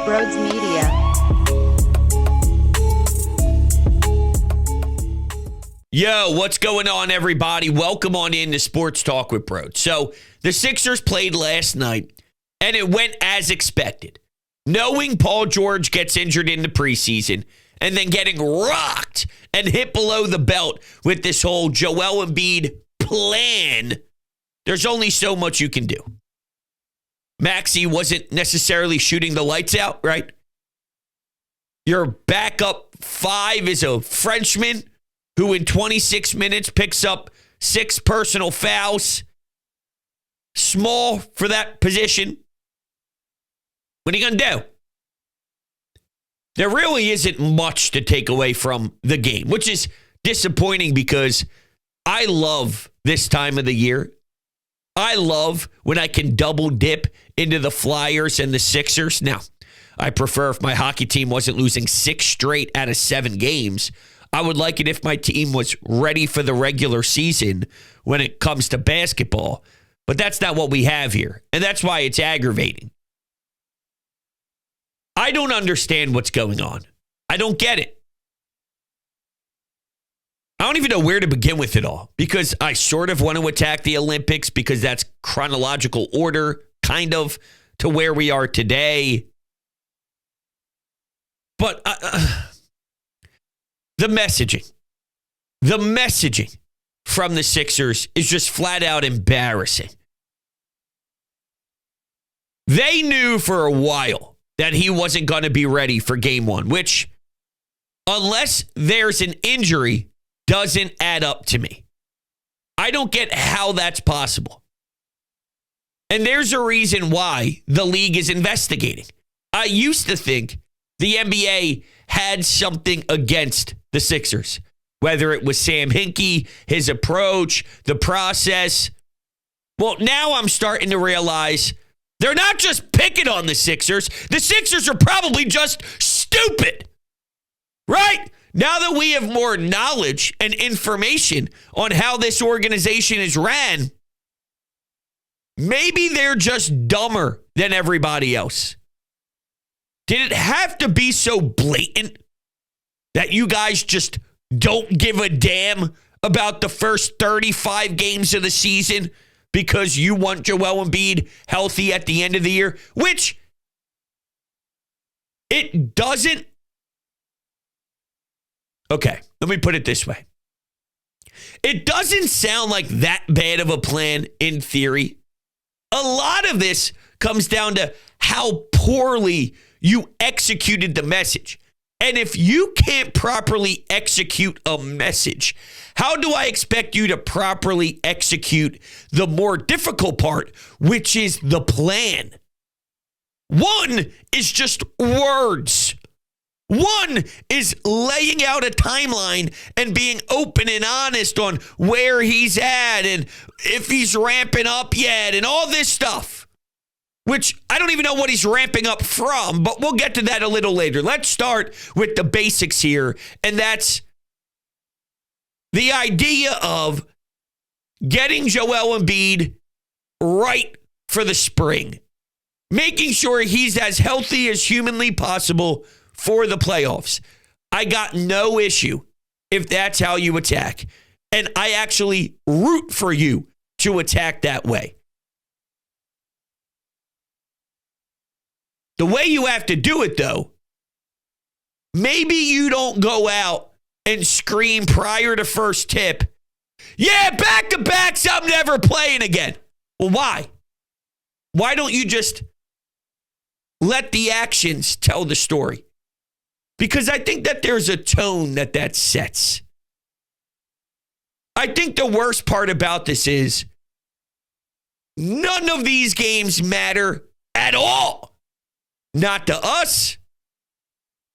Broads Media. Yo, what's going on, everybody? Welcome on in to Sports Talk with Broads. So, the Sixers played last night, and it went as expected. Knowing Paul George gets injured in the preseason, and then getting rocked and hit below the belt with this whole Joel Embiid plan, there's only so much you can do. Maxey wasn't necessarily shooting the lights out, right? Your backup five is a Frenchman who in 26 minutes picks up 6 personal fouls. Small for that position. What are you going to do? There really isn't much to take away from the game, which is disappointing because I love this time of the year. I love when I can double dip into the Flyers and the Sixers. Now, I prefer if my hockey team wasn't losing 6 straight out of 7 games. I would like it if my team was ready for the regular season when it comes to basketball. But that's not what we have here. And that's why it's aggravating. I don't understand what's going on. I don't get it. I don't even know where to begin with it all because I sort of want to attack the Olympics because that's chronological order, kind of, to where we are today. But the messaging from the Sixers is just flat out embarrassing. They knew for a while that he wasn't going to be ready for game 1, which, unless there's an injury, doesn't add up to me. I don't get how that's possible. And there's a reason why the league is investigating. I used to think the NBA had something against the Sixers, whether it was Sam Hinkie, his approach, the process. Well, now I'm starting to realize they're not just picking on the Sixers. The Sixers are probably just stupid, right? Now that we have more knowledge and information on how this organization is ran, maybe they're just dumber than everybody else. Did it have to be so blatant that you guys just don't give a damn about the first 35 games of the season because you want Joel Embiid healthy at the end of the year? Which it doesn't. Okay, let me put it this way. It doesn't sound like that bad of a plan in theory. A lot of this comes down to how poorly you executed the message. And if you can't properly execute a message, how do I expect you to properly execute the more difficult part, which is the plan? One is just words. One is laying out a timeline and being open and honest on where he's at and if he's ramping up yet and all this stuff, which I don't even know what he's ramping up from, but we'll get to that a little later. Let's start with the basics here, and that's the idea of getting Joel Embiid right for the spring, making sure he's as healthy as humanly possible for the playoffs. I got no issue if that's how you attack. And I actually root for you to attack that way. The way you have to do it, though, maybe you don't go out and scream prior to first tip, yeah, back-to-backs, I'm never playing again. Well, why? Why don't you just let the actions tell the story? Because I think that there's a tone that sets. I think the worst part about this is none of these games matter at all. Not to us.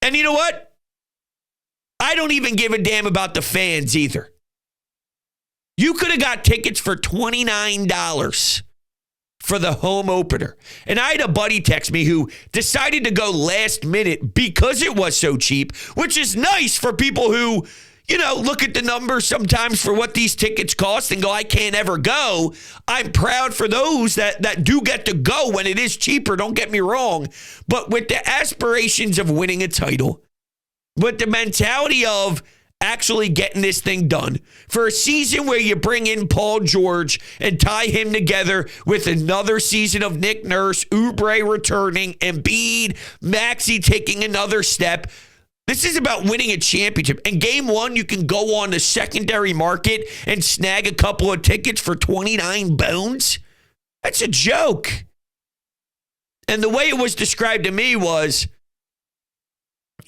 And you know what? I don't even give a damn about the fans either. You could have got tickets for $29 for the home opener. And I had a buddy text me who decided to go last minute because it was so cheap, which is nice for people who, look at the numbers sometimes for what these tickets cost and go, I can't ever go. I'm proud for those that do get to go when it is cheaper, don't get me wrong. But with the aspirations of winning a title, with the mentality of actually getting this thing done, for a season where you bring in Paul George and tie him together with another season of Nick Nurse, Oubre returning, Embiid, Maxey taking another step, this is about winning a championship. And game one, you can go on the secondary market and snag a couple of tickets for 29 bones. That's a joke. And the way it was described to me was,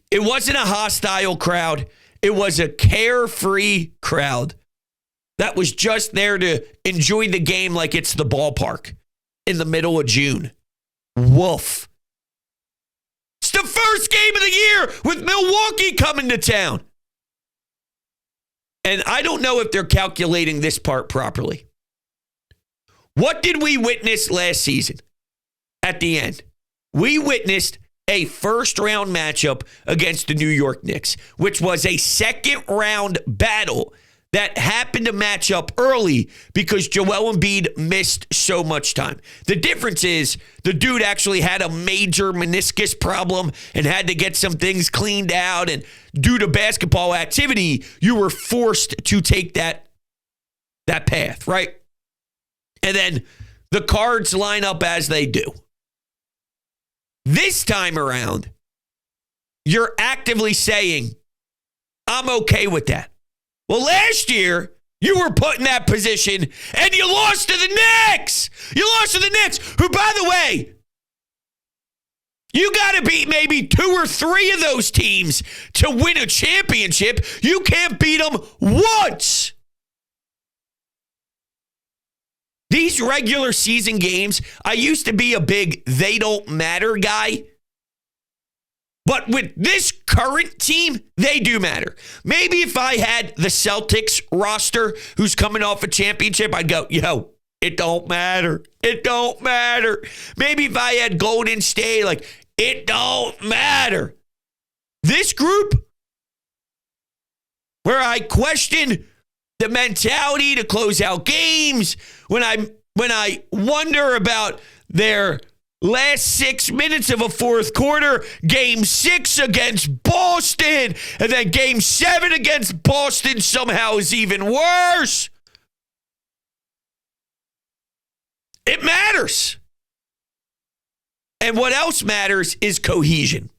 it wasn't a hostile crowd. It was a carefree crowd that was just there to enjoy the game like it's the ballpark in the middle of June. Woof. It's the first game of the year with Milwaukee coming to town. And I don't know if they're calculating this part properly. What did we witness last season at the end? We witnessed a first-round matchup against the New York Knicks, which was a second-round battle that happened to match up early because Joel Embiid missed so much time. The difference is the dude actually had a major meniscus problem and had to get some things cleaned out, and due to basketball activity, you were forced to take that path, right? And then the cards line up as they do. This time around, you're actively saying, I'm okay with that. Well, last year, you were put in that position and you lost to the Knicks. You lost to the Knicks, who, by the way, you got to beat maybe 2 or 3 of those teams to win a championship. You can't beat them once. These regular season games, I used to be a big they don't matter guy. But with this current team, they do matter. Maybe if I had the Celtics roster who's coming off a championship, I'd go, it don't matter. It don't matter. Maybe if I had Golden State, it don't matter. This group, where I question the mentality to close out games, when I wonder about their last 6 minutes of a fourth quarter, game 6 against Boston, and then game 7 against Boston somehow is even worse. It matters. And what else matters is cohesion.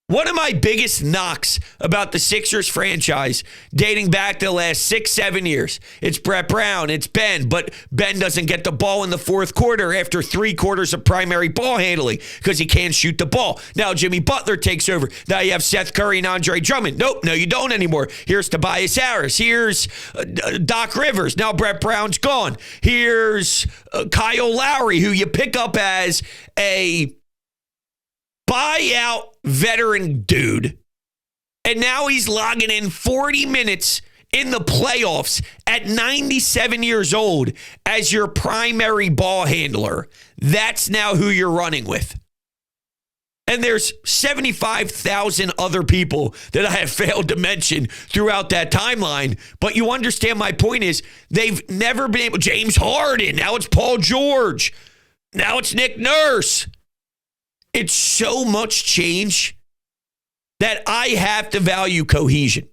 One of my biggest knocks about the Sixers franchise dating back to the last 6-7 years, it's Brett Brown, it's Ben, but Ben doesn't get the ball in the fourth quarter after 3 quarters of primary ball handling because he can't shoot the ball. Now Jimmy Butler takes over. Now you have Seth Curry and Andre Drummond. Nope, no, you don't anymore. Here's Tobias Harris. Here's Doc Rivers. Now Brett Brown's gone. Here's Kyle Lowry, who you pick up as a buyout veteran dude, and now he's logging in 40 minutes in the playoffs at 97 years old as your primary ball handler. That's now who you're running with. And there's 75,000 other people that I have failed to mention throughout that timeline. But you understand my point is they've never been able. James Harden, now it's Paul George, now it's Nick Nurse. It's so much change that I have to value cohesion.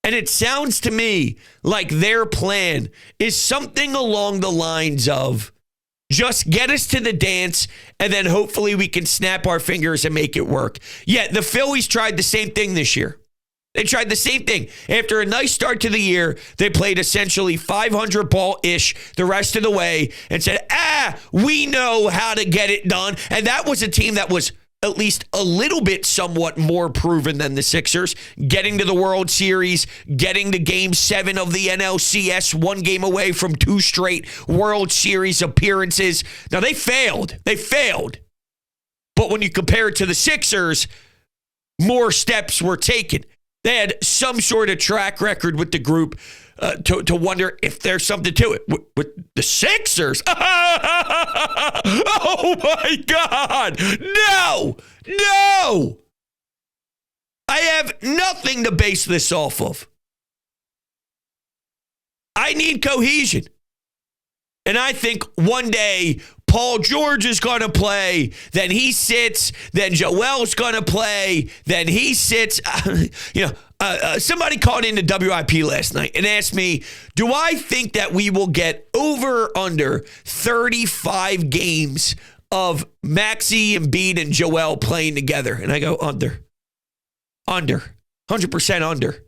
And it sounds to me like their plan is something along the lines of just get us to the dance and then hopefully we can snap our fingers and make it work. Yeah, the Phillies tried the same thing this year. They tried the same thing. After a nice start to the year, they played essentially 500 ball-ish the rest of the way and said, we know how to get it done. And that was a team that was at least a little bit somewhat more proven than the Sixers, getting to the World Series, getting to Game 7 of the NLCS, 1 game away from 2 straight World Series appearances. Now, they failed. But when you compare it to the Sixers, more steps were taken. They had some sort of track record with the group to wonder if there's something to it. With the Sixers? Oh, my God. No. I have nothing to base this off of. I need cohesion. And I think one day Paul George is going to play, then he sits, then Joel's going to play, then he sits. Somebody called into WIP last night and asked me, do I think that we will get over or under 35 games of Maxey, Embiid, and Joel playing together? And I go, under. 100% under.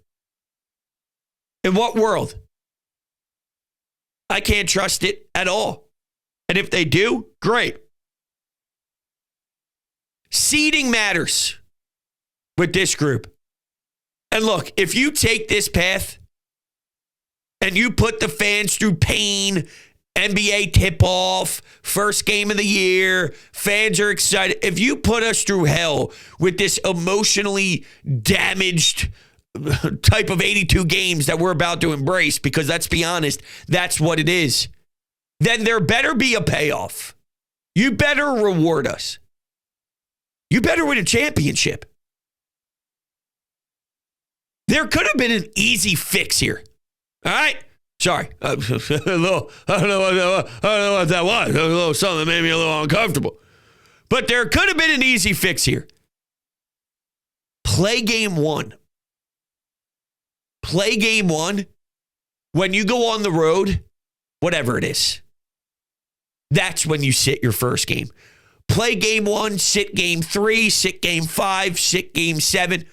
In what world? I can't trust it at all. And if they do, great. Seeding matters with this group. And look, if you take this path and you put the fans through pain, NBA tip-off, first game of the year, fans are excited. If you put us through hell with this emotionally damaged type of 82 games that we're about to embrace, because let's be honest, that's what it is, then there better be a payoff. You better reward us. You better win a championship. There could have been an easy fix here. All right? Sorry. I don't know what that was. A little something that made me a little uncomfortable. But there could have been an easy fix here. Play game one. Play game one. When you go on the road, whatever it is, that's when you sit your first game. Play game one, sit game 3, sit game 5, sit game 7.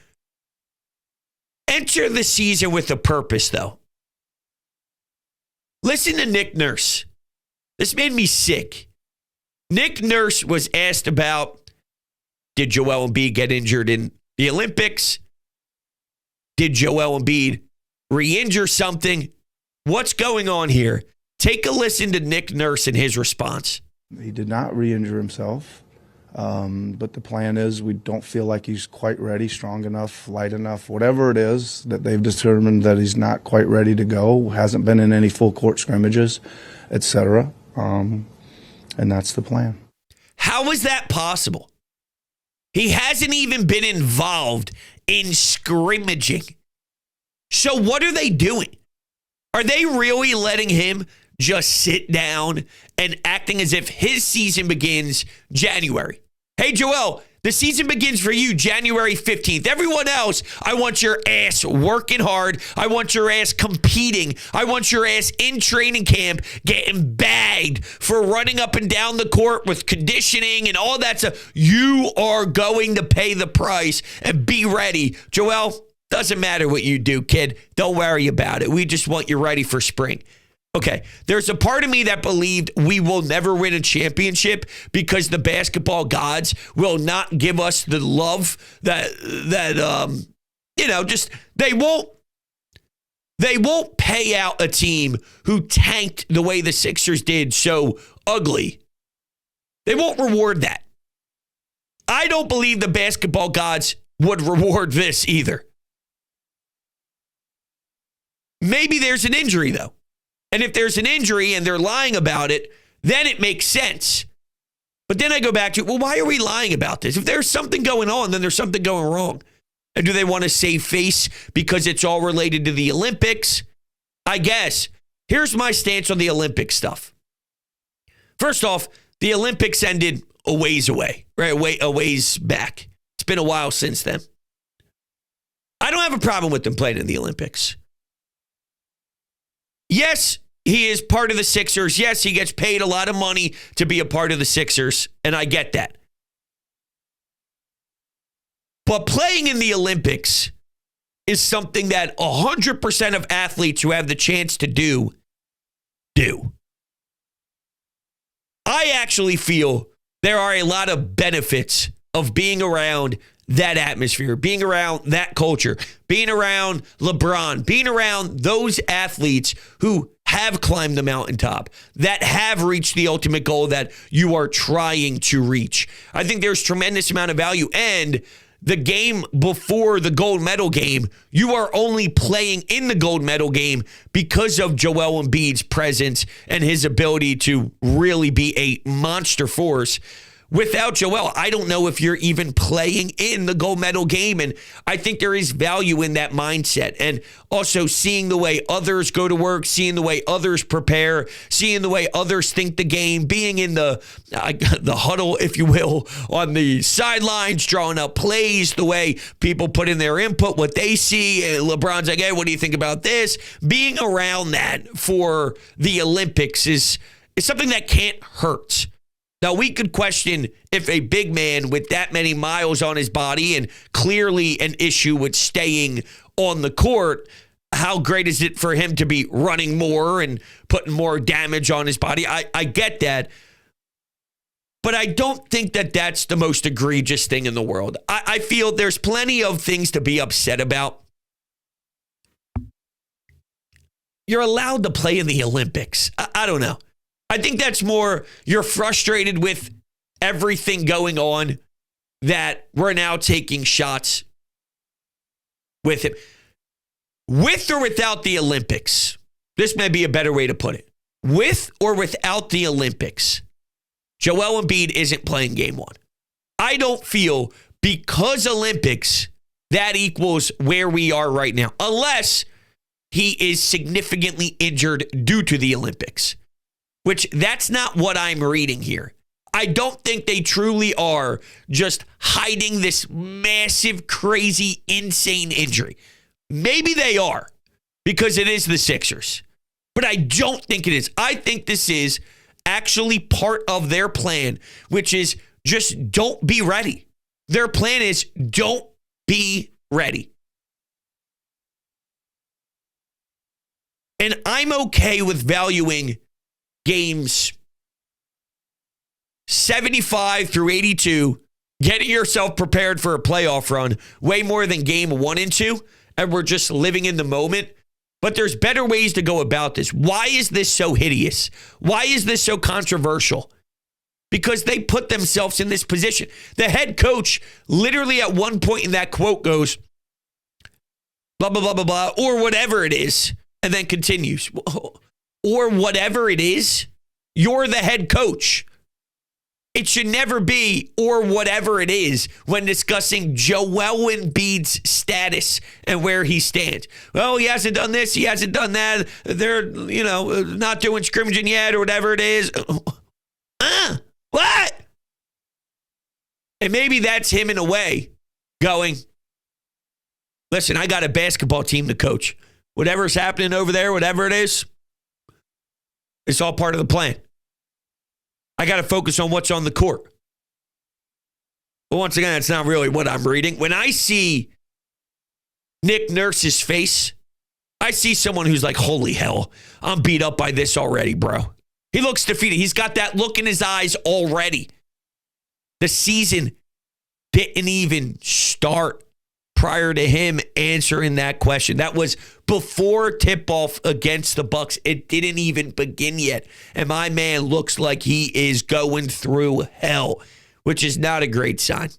Enter the season with a purpose, though. Listen to Nick Nurse. This made me sick. Nick Nurse was asked about, did Joel Embiid get injured in the Olympics? Did Joel Embiid re-injure something? What's going on here? Take a listen to Nick Nurse and his response. He did not re-injure himself, but the plan is we don't feel like he's quite ready, strong enough, light enough, whatever it is that they've determined that he's not quite ready to go, hasn't been in any full court scrimmages, etc. And that's the plan. How is that possible? He hasn't even been involved in scrimmaging. So what are they doing? Are they really letting him just sit down and acting as if his season begins January? Hey, Joel, the season begins for you January 15th. Everyone else, I want your ass working hard. I want your ass competing. I want your ass in training camp getting bagged for running up and down the court with conditioning and all that stuff. You are going to pay the price and be ready. Joel, doesn't matter what you do, kid. Don't worry about it. We just want you ready for spring. Okay, there's a part of me that believed we will never win a championship because the basketball gods will not give us the love that they won't pay out a team who tanked the way the Sixers did so ugly. They won't reward that. I don't believe the basketball gods would reward this either. Maybe there's an injury, though. And if there's an injury and they're lying about it, then it makes sense. But then I go back to, well, why are we lying about this? If there's something going on, then there's something going wrong. And do they want to save face because it's all related to the Olympics? I guess. Here's my stance on the Olympic stuff. First off, the Olympics ended a ways away, right? A ways back. It's been a while since then. I don't have a problem with them playing in the Olympics. Yes, he is part of the Sixers. Yes, he gets paid a lot of money to be a part of the Sixers, and I get that. But playing in the Olympics is something that 100% of athletes who have the chance to do. I actually feel there are a lot of benefits of being around that atmosphere, being around that culture, being around LeBron, being around those athletes who have climbed the mountaintop, that have reached the ultimate goal that you are trying to reach. I think there's tremendous amount of value. And the game before the gold medal game, you are only playing in the gold medal game because of Joel Embiid's presence and his ability to really be a monster force. without Joel, I don't know if you're even playing in the gold medal game. And I think there is value in that mindset. And also seeing the way others go to work, seeing the way others prepare, seeing the way others think the game, being in the huddle, if you will, on the sidelines, drawing up plays, the way people put in their input, what they see. And LeBron's like, hey, what do you think about this? Being around that for the Olympics is something that can't hurt. Now, we could question if a big man with that many miles on his body and clearly an issue with staying on the court, how great is it for him to be running more and putting more damage on his body? I get that. But I don't think that that's the most egregious thing in the world. I feel there's plenty of things to be upset about. You're allowed to play in the Olympics. I don't know. I think that's more you're frustrated with everything going on that we're now taking shots with him. With or without the Olympics, this may be a better way to put it. With or without the Olympics, Joel Embiid isn't playing game one. I don't feel because Olympics, that equals where we are right now, unless he is significantly injured due to the Olympics. Which that's not what I'm reading here. I don't think they truly are just hiding this massive, crazy, insane injury. Maybe they are because it is the Sixers. But I don't think it is. I think this is actually part of their plan, which is just don't be ready. Their plan is don't be ready. And I'm okay with valuing games 75 through 82, getting yourself prepared for a playoff run way more than game 1 and 2, and we're just living in the moment. But there's better ways to go about this. Why is this so hideous? Why is this so controversial? Because they put themselves in this position. The head coach literally at one point in that quote goes, blah, blah, blah, blah, blah, or whatever it is, and then continues. Or whatever it is, you're the head coach. It should never be or whatever it is when discussing Joel Embiid's status and where he stands. Well, he hasn't done this, he hasn't done that. They're, not doing scrimmaging yet or whatever it is. What? And maybe that's him in a way going, listen, I got a basketball team to coach. Whatever's happening over there, whatever it is, it's all part of the plan. I got to focus on what's on the court. But once again, that's not really what I'm reading. When I see Nick Nurse's face, I see someone who's like, holy hell, I'm beat up by this already, bro. He looks defeated. He's got that look in his eyes already. The season didn't even start prior to him answering that question. That was before tip-off against the Bucks. It didn't even begin yet. And my man looks like he is going through hell, which is not a great sign.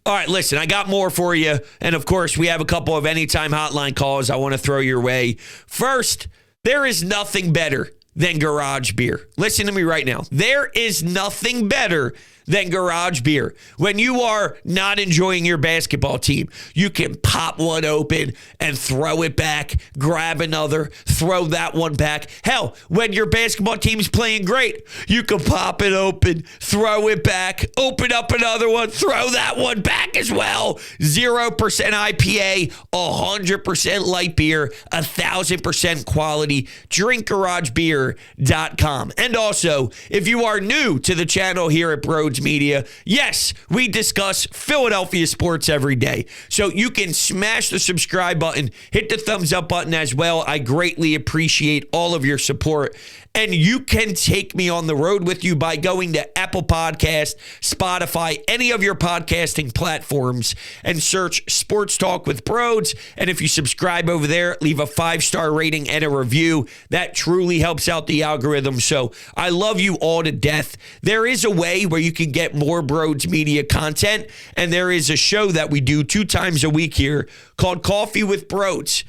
All right, listen, I got more for you. And, of course, we have a couple of anytime hotline calls I want to throw your way. First, there is nothing better than garage beer. Listen to me right now. There is nothing better than garage beer. When you are not enjoying your basketball team, you can pop one open and throw it back, grab another, throw that one back. Hell, when your basketball team's playing great, you can pop it open, throw it back, open up another one, throw that one back as well. 0% IPA, 100% light beer, 1,000% quality. DrinkGarageBeer.com. And also, if you are new to the channel here at Broads Media, yes, we discuss Philadelphia sports every day. So you can smash the subscribe button, hit the thumbs up button as well. I greatly appreciate all of your support. And you can take me on the road with you by going to Apple Podcasts, Spotify, any of your podcasting platforms, and search Sports Talk with Broads. And if you subscribe over there, leave a 5-star rating and a review. That truly helps out the algorithm. So I love you all to death. There is a way where you can get more Broads Media content, and there is a show that we do 2 times a week here called Coffee with Broads.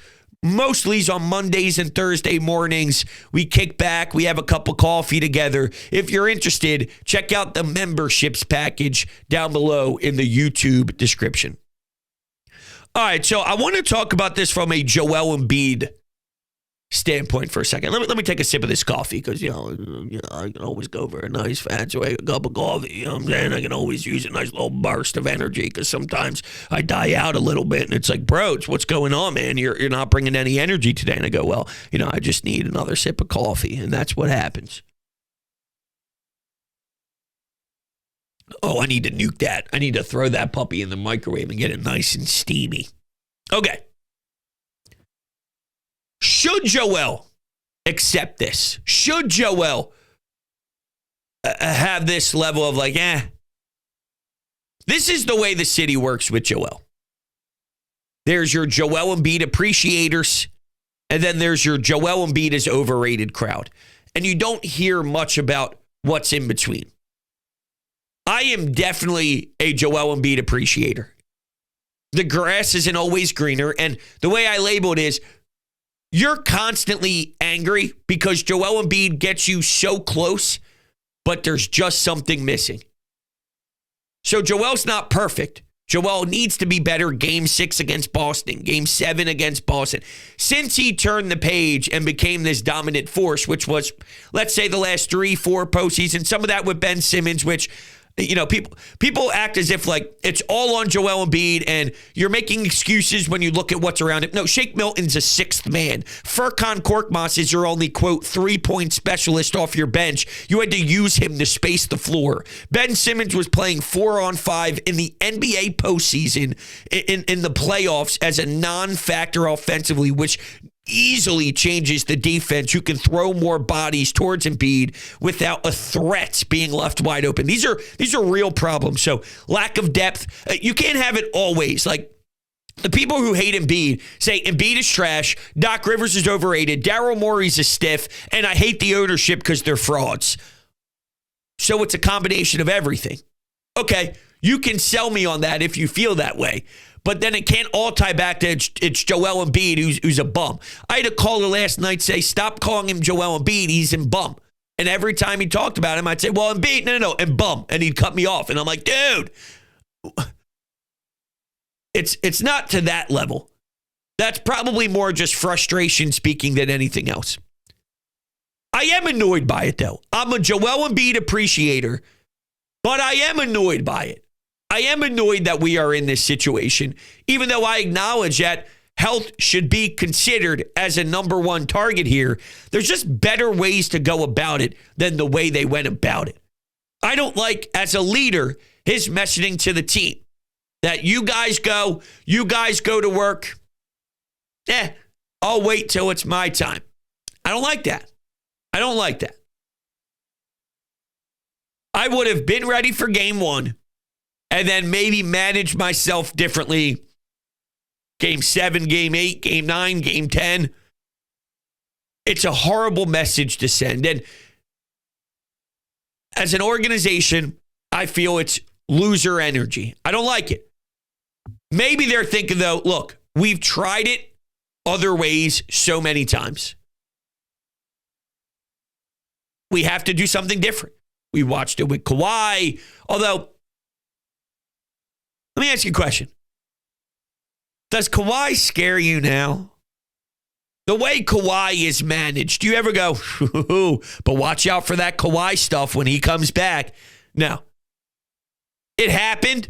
Mostly on Mondays and Thursday mornings. We kick back. We have a cup of coffee together. If you're interested, check out the memberships package down below in the YouTube description. All right, so I want to talk about this from a Joel Embiid standpoint for a second. Let me take a sip of this coffee because, I can always go for a nice fancy cup of coffee. You know what I'm saying? I can always use a nice little burst of energy because sometimes I die out a little bit and it's like, bro, what's going on, man? You're not bringing any energy today. And I go, well, I just need another sip of coffee. And that's what happens. Oh, I need to nuke that. I need to throw that puppy in the microwave and get it nice and steamy. Okay. Should Joel accept this? Should Joel have this level of This is the way the city works with Joel. There's your Joel Embiid appreciators, and then there's your Joel Embiid is overrated crowd. And you don't hear much about what's in between. I am definitely a Joel Embiid appreciator. The grass isn't always greener, and the way I label it is, you're constantly angry because Joel Embiid gets you so close, but there's just something missing. So Joel's not perfect. Joel needs to be better game 6 against Boston, game 7 against Boston. Since he turned the page and became this dominant force, which was, let's say, the last 3-4 postseasons, some of that with Ben Simmons, which, people act as if it's all on Joel Embiid and you're making excuses when you look at what's around him. No, Shake Milton's a 6th man. Furkan Korkmaz is your only, quote, 3-point specialist off your bench. You had to use him to space the floor. Ben Simmons was playing 4-on-5 in the NBA postseason in the playoffs as a non-factor offensively, which easily changes the defense. You can throw more bodies towards Embiid without a threat being left wide open. These are real problems. So lack of depth. You can't have it always. The people who hate Embiid say Embiid is trash, Doc Rivers is overrated, Daryl Morey's a stiff, and I hate the ownership because they're frauds. So it's a combination of everything. Okay, you can sell me on that if you feel that way. But then it can't all tie back to it's Joel Embiid who's a bum. I had a caller last night say, stop calling him Joel Embiid. He's a bum. And every time he talked about him, I'd say, well, Embiid, no, and bum. And he'd cut me off. And I'm like, dude, it's not to that level. That's probably more just frustration speaking than anything else. I am annoyed by it, though. I'm a Joel Embiid appreciator, but I am annoyed by it. I am annoyed that we are in this situation, even though I acknowledge that health should be considered as a number one target here. There's just better ways to go about it than the way they went about it. I don't like, as a leader, his messaging to the team that you guys go to work. I'll wait till it's my time. I don't like that. I would have been ready for game 1. And then maybe manage myself differently. Game 7, game 8, game 9, game 10. It's a horrible message to send. And as an organization, I feel it's loser energy. I don't like it. Maybe they're thinking, though, look, we've tried it other ways so many times. We have to do something different. We watched it with Kawhi, although, let me ask you a question. Does Kawhi scare you now? The way Kawhi is managed, do you ever go, but watch out for that Kawhi stuff when he comes back? No. It happened.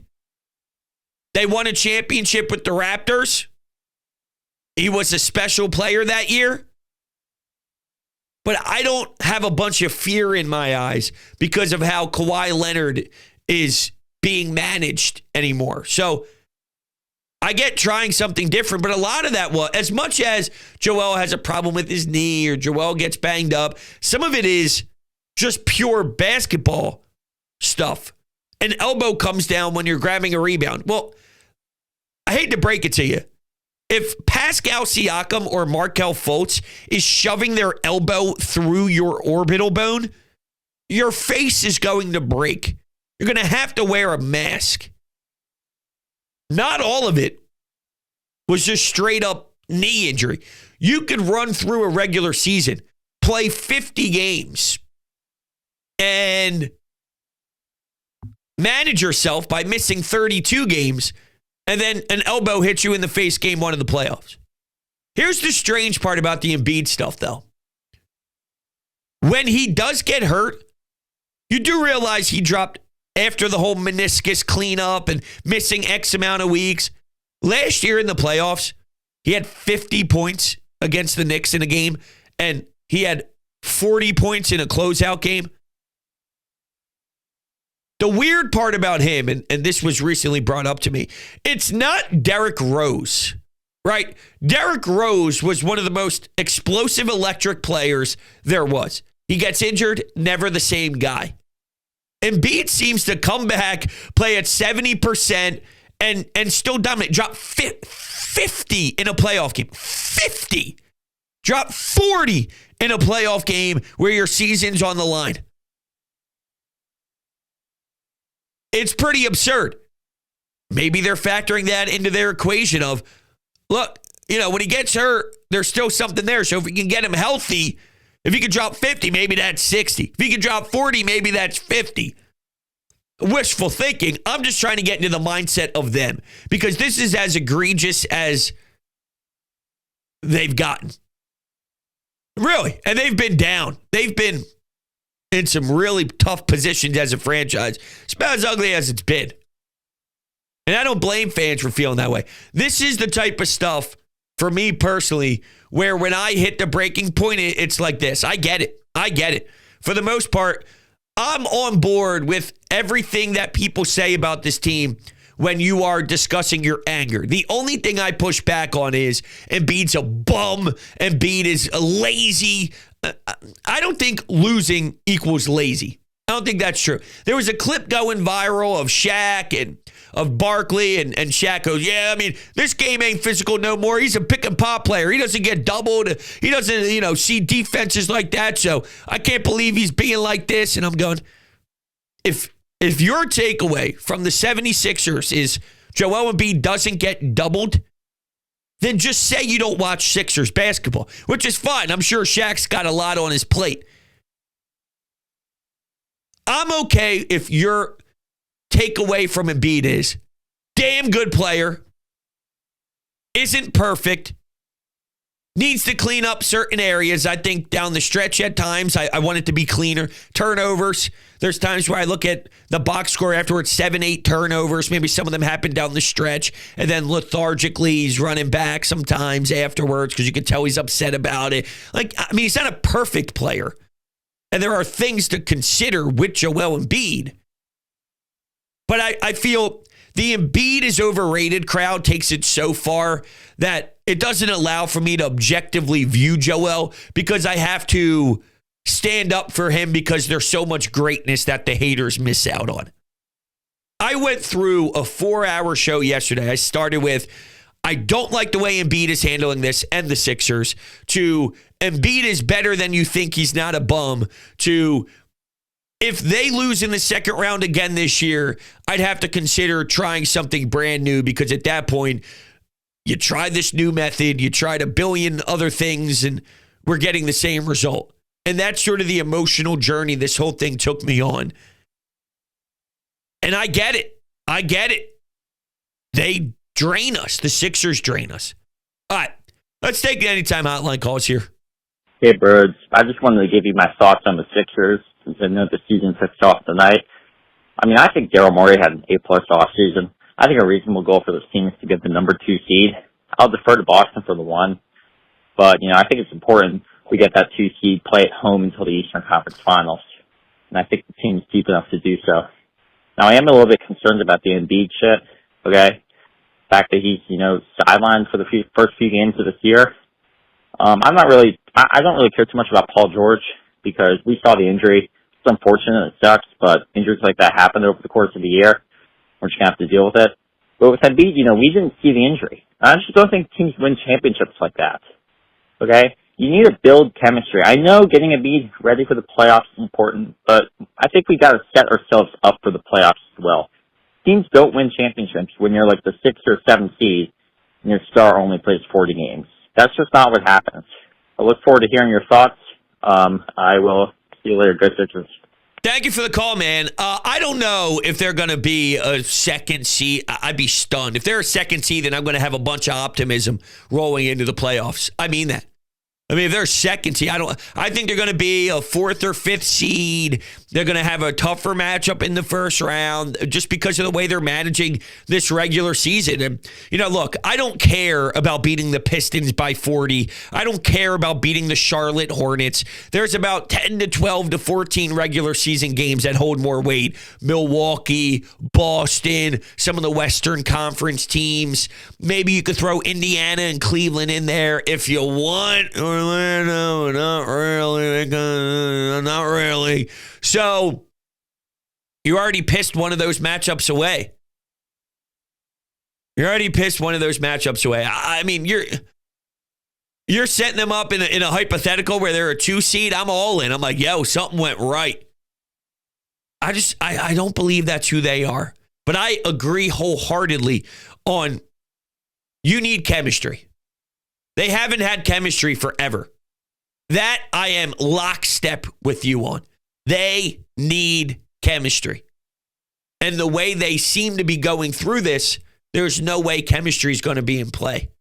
They won a championship with the Raptors. He was a special player that year. But I don't have a bunch of fear in my eyes because of how Kawhi Leonard is being managed anymore. So I get trying something different, but a lot of that, well, as much as Joel has a problem with his knee or Joel gets banged up, some of it is just pure basketball stuff. An elbow comes down when you're grabbing a rebound. Well, I hate to break it to you. If Pascal Siakam or Markelle Fultz is shoving their elbow through your orbital bone, your face is going to break. You're going to have to wear a mask. Not all of it was just straight up knee injury. You could run through a regular season, play 50 games, and manage yourself by missing 32 games, and then an elbow hits you in the face game one of the playoffs. Here's the strange part about the Embiid stuff, though. When he does get hurt, you do realize he dropped after the whole meniscus cleanup and missing X amount of weeks. Last year in the playoffs, he had 50 points against the Knicks in a game, and he had 40 points in a closeout game. The weird part about him, and this was recently brought up to me, it's not Derrick Rose, right? Derrick Rose was one of the most explosive electric players there was. He gets injured, never the same guy. Embiid seems to come back, play at 70%, and still dominate. Drop 50 in a playoff game. 50. Drop 40 in a playoff game where your season's on the line. It's pretty absurd. Maybe they're factoring that into their equation of, look, when he gets hurt, there's still something there. So if we can get him healthy, if he could drop 50, maybe that's 60. If he could drop 40, maybe that's 50. Wishful thinking. I'm just trying to get into the mindset of them because this is as egregious as they've gotten. Really. And they've been down. They've been in some really tough positions as a franchise. It's about as ugly as it's been. And I don't blame fans for feeling that way. This is the type of stuff, for me personally, where when I hit the breaking point, it's like this. I get it. For the most part, I'm on board with everything that people say about this team when you are discussing your anger. The only thing I push back on is Embiid's a bum. Embiid is lazy. I don't think losing equals lazy. I don't think that's true. There was a clip going viral of Shaq and of Barkley, and Shaq goes, this game ain't physical no more. He's a pick and pop player. He doesn't get doubled. He doesn't, see defenses like that. So I can't believe he's being like this. And I'm going, if your takeaway from the 76ers is Joel Embiid doesn't get doubled, then just say you don't watch Sixers basketball, which is fine. I'm sure Shaq's got a lot on his plate. I'm okay if your takeaway from Embiid is damn good player, isn't perfect, needs to clean up certain areas. I think down the stretch at times, I want it to be cleaner. Turnovers. There's times where I look at the box score afterwards, 7-8 turnovers. Maybe some of them happen down the stretch. And then lethargically, he's running back sometimes afterwards because you can tell he's upset about it. He's not a perfect player. And there are things to consider with Joel Embiid. But I feel the Embiid is overrated crowd takes it so far that it doesn't allow for me to objectively view Joel because I have to stand up for him because there's so much greatness that the haters miss out on. I went through a 4-hour show yesterday. I started with, I don't like the way Embiid is handling this and the Sixers, to Embiid is better than you think, he's not a bum, to if they lose in the second round again this year, I'd have to consider trying something brand new because at that point, you try this new method, you tried a billion other things, and we're getting the same result. And that's sort of the emotional journey this whole thing took me on. And I get it. They drain us. The Sixers drain us. All right. Let's take the Anytime Hotline calls here. Hey, Birds. I just wanted to give you my thoughts on the Sixers since I know the season kicks off tonight. I think Daryl Morey had an A-plus offseason. I think a reasonable goal for this team is to get the number 2 seed. I'll defer to Boston for the 1. But, I think it's important we get that 2 seed, play at home until the Eastern Conference Finals. And I think the team's deep enough to do so. Now, I am a little bit concerned about the Embiid shit, okay? The fact that he's, sidelined for the first few games of this year. I don't really care too much about Paul George because we saw the injury. It's unfortunate, it sucks, but injuries like that happen over the course of the year. We're just going to have to deal with it. But with Embiid, we didn't see the injury. I just don't think teams win championships like that, okay? You need to build chemistry. I know getting Embiid ready for the playoffs is important, but I think we got to set ourselves up for the playoffs as well. Teams don't win championships when you're like the 6th or 7th seed and your star only plays 40 games. That's just not what happens. I look forward to hearing your thoughts. I will see you later. Good Sixers. Thank you for the call, man. I don't know if they're going to be a second seed. I'd be stunned. If they're a second seed, then I'm going to have a bunch of optimism rolling into the playoffs. I mean that. I mean, if they're a second seed, I think they're going to be a fourth or fifth seed. They're going to have a tougher matchup in the first round just because of the way they're managing this regular season. And, look, I don't care about beating the Pistons by 40. I don't care about beating the Charlotte Hornets. There's about 10 to 12 to 14 regular season games that hold more weight. Milwaukee, Boston, some of the Western Conference teams. Maybe you could throw Indiana and Cleveland in there if you want. Orlando, not really. So you already pissed one of those matchups away. I mean, you're setting them up in a hypothetical where they're a 2 seed. I'm all in. I'm like, yo, something went right. I don't believe that's who they are. But I agree wholeheartedly on you need chemistry. They haven't had chemistry forever. That I am lockstep with you on. They need chemistry. And the way they seem to be going through this, there's no way chemistry is going to be in play.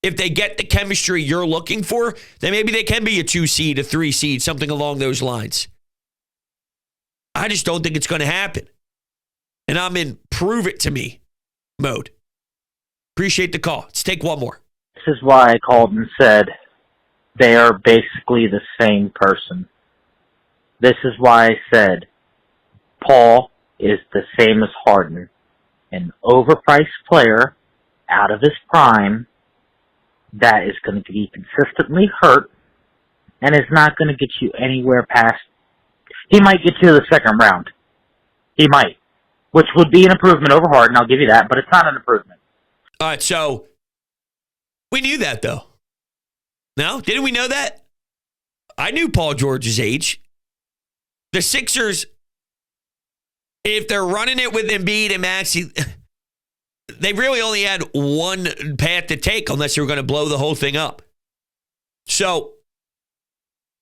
If they get the chemistry you're looking for, then maybe they can be a 2 seed, a 3 seed, something along those lines. I just don't think it's going to happen. And I'm in prove it to me mode. Appreciate the call. Let's take one more. This is why I called and said they are basically the same person. This is why I said Paul is the same as Harden, an overpriced player out of his prime that is going to be consistently hurt and is not going to get you anywhere past. He might get you to the second round. He might, which would be an improvement over Harden, I'll give you that, but it's not an improvement. All right, so we knew that, though. No? Didn't we know that? I knew Paul George's age. The Sixers, if they're running it with Embiid and Maxey, they really only had one path to take unless they were going to blow the whole thing up. So,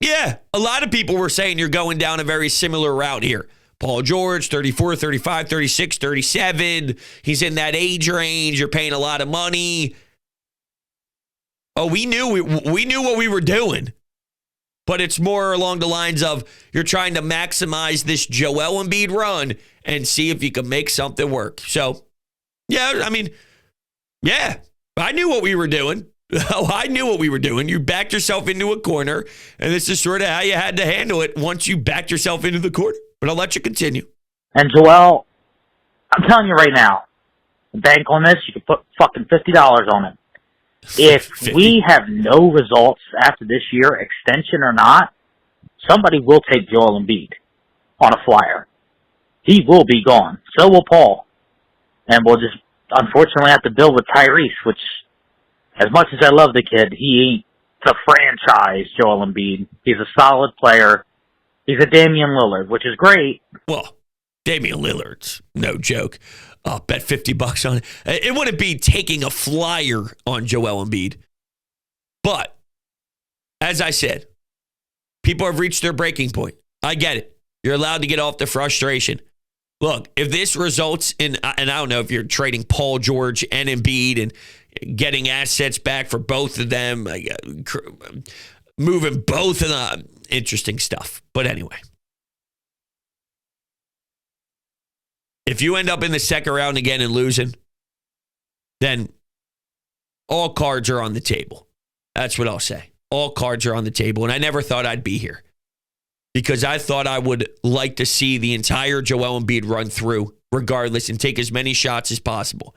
yeah, a lot of people were saying you're going down a very similar route here. Paul George, 34, 35, 36, 37. He's in that age range. You're paying a lot of money. Oh, we knew what we were doing. But it's more along the lines of you're trying to maximize this Joel Embiid run and see if you can make something work. So, yeah, I mean, yeah, I knew what we were doing. Oh, I knew what we were doing. You backed yourself into a corner, and this is sort of how you had to handle it once you backed yourself into the corner. But I'll let you continue. And Joel, I'm telling you right now, bank on this, you can put fucking $50 on it. If 50. we have no results after this year, extension or not, somebody will take Joel Embiid on a flyer. He will be gone. So will Paul. And we'll just unfortunately have to deal with Tyrese, which, as much as I love the kid, he ain't the franchise Joel Embiid. He's a solid player. He's a Damian Lillard, which is great. Well, Damian Lillard's no joke. I'll bet $50 on it. It wouldn't be taking a flyer on Joel Embiid. But, as I said, people have reached their breaking point. I get it. You're allowed to get off the frustration. Look, if this results in, and I don't know if you're trading Paul George and Embiid and getting assets back for both of them, moving both of them, interesting stuff. But anyway. If you end up in the second round again and losing, then all cards are on the table. That's what I'll say. All cards are on the table. And I never thought I'd be here because I thought I would like to see the entire Joel Embiid run through regardless and take as many shots as possible.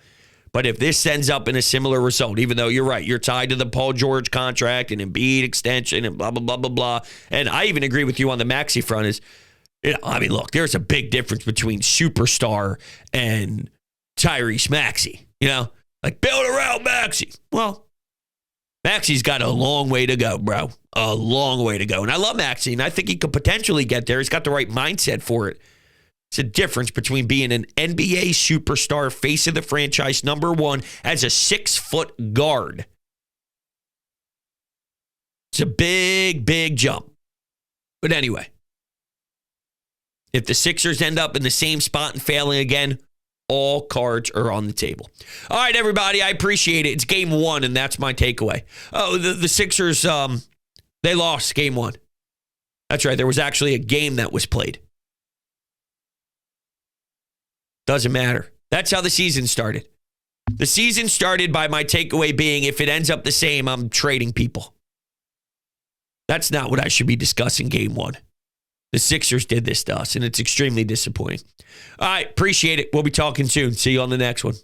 But if this ends up in a similar result, even though you're right, you're tied to the Paul George contract and Embiid extension and blah, blah, blah, blah, blah. And I even agree with you on the Maxey front is, I mean, look, there's a big difference between superstar and Tyrese Maxey, like build around Maxey. Well, Maxey's got a long way to go, bro. A long way to go. And I love Maxey, and I think he could potentially get there. He's got the right mindset for it. It's a difference between being an NBA superstar, face of the franchise, number one, as a 6-foot guard, It's a big, big jump. But anyway, if the Sixers end up in the same spot and failing again, all cards are on the table. All right, everybody, I appreciate it. It's game 1, and that's my takeaway. Oh, the Sixers, they lost game 1. That's right. There was actually a game that was played. Doesn't matter. That's how the season started. The season started by my takeaway being, if it ends up the same, I'm trading people. That's not what I should be discussing game 1. The Sixers did this to us, and it's extremely disappointing. All right, appreciate it. We'll be talking soon. See you on the next one.